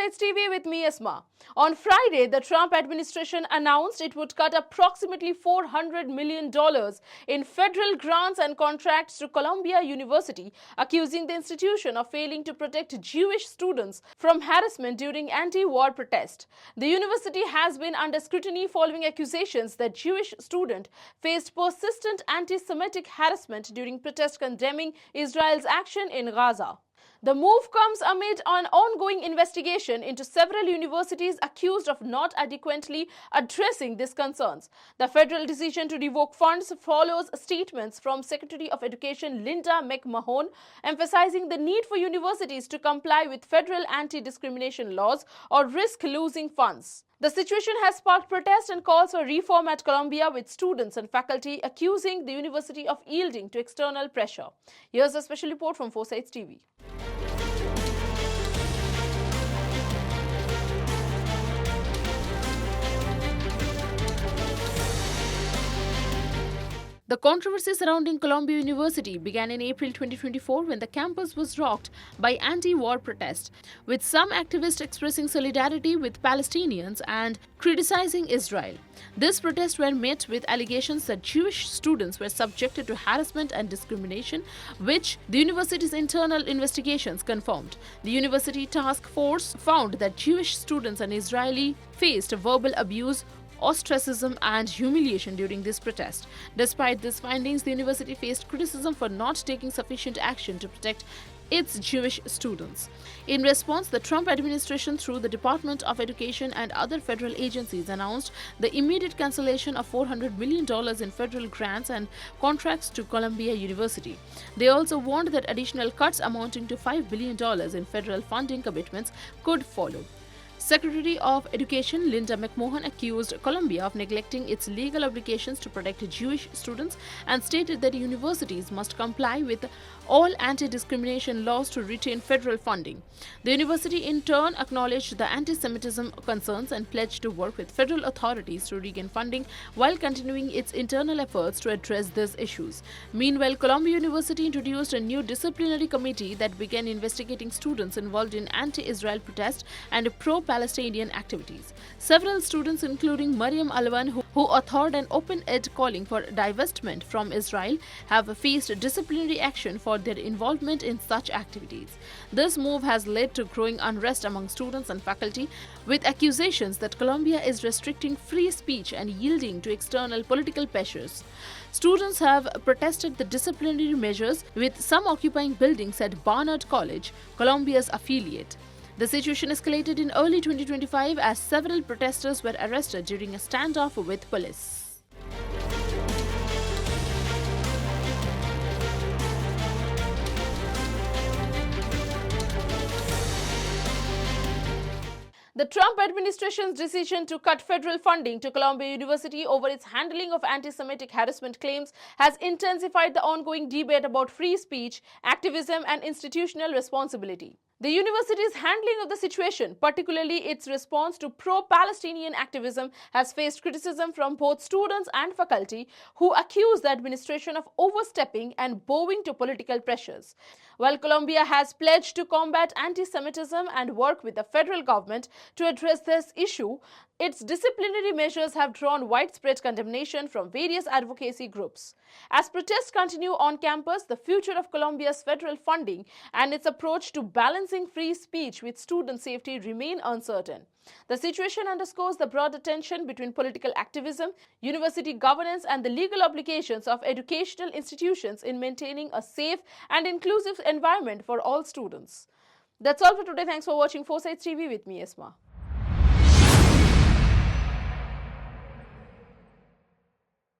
4sides TV with me, Asma. On Friday, the Trump administration announced it would cut approximately $400 million in federal grants and contracts to Columbia University, accusing the institution of failing to protect Jewish students from harassment during anti-war protest. The university has been under scrutiny following accusations that Jewish students faced persistent anti-Semitic harassment during protests condemning Israel's action in Gaza. The move comes amid an ongoing investigation into several universities accused of not adequately addressing these concerns. The federal decision to revoke funds follows statements from Secretary of Education Linda McMahon, emphasizing the need for universities to comply with federal anti-discrimination laws or risk losing funds. The situation has sparked protest and calls for reform at Columbia, with students and faculty accusing the university of yielding to external pressure. Here's a special report from 4sides TV. The controversy surrounding Columbia University began in April 2024 when the campus was rocked by anti-war protests, with some activists expressing solidarity with Palestinians and criticizing Israel. These protests were met with allegations that Jewish students were subjected to harassment and discrimination, which the university's internal investigations confirmed. The university task force found that Jewish students and Israeli faced verbal abuse, ostracism and humiliation during this protest. Despite these findings, the university faced criticism for not taking sufficient action to protect its Jewish students. In response, the Trump administration, through the Department of Education and other federal agencies, announced the immediate cancellation of $400 million in federal grants and contracts to Columbia University. They also warned that additional cuts amounting to $5 billion in federal funding commitments could follow. Secretary of Education Linda McMahon accused Columbia of neglecting its legal obligations to protect Jewish students and stated that universities must comply with all anti-discrimination laws to retain federal funding. The university in turn acknowledged the anti-Semitism concerns and pledged to work with federal authorities to regain funding while continuing its internal efforts to address these issues. Meanwhile, Columbia University introduced a new disciplinary committee that began investigating students involved in anti-Israel protests and pro-Palestinian activities. Several students, including Mariam Alwan, who authored an open-ed calling for divestment from Israel, have faced disciplinary action for their involvement in such activities. This move has led to growing unrest among students and faculty, with accusations that Columbia is restricting free speech and yielding to external political pressures. Students have protested the disciplinary measures, with some occupying buildings at Barnard College, Columbia's affiliate. The situation escalated in early 2025 as several protesters were arrested during a standoff with police. The Trump administration's decision to cut federal funding to Columbia University over its handling of anti-Semitic harassment claims has intensified the ongoing debate about free speech, activism, and institutional responsibility. The university's handling of the situation, particularly its response to pro-Palestinian activism, has faced criticism from both students and faculty, who accuse the administration of overstepping and bowing to political pressures. While Columbia has pledged to combat anti-Semitism and work with the federal government to address this issue, its disciplinary measures have drawn widespread condemnation from various advocacy groups. As protests continue on campus, the future of Columbia's federal funding and its approach to balancing free speech with student safety remain uncertain. The situation underscores the broader tension between political activism, university governance, and the legal obligations of educational institutions in maintaining a safe and inclusive environment for all students. That's all for today. Thanks for watching 4sides TV with me, Asma.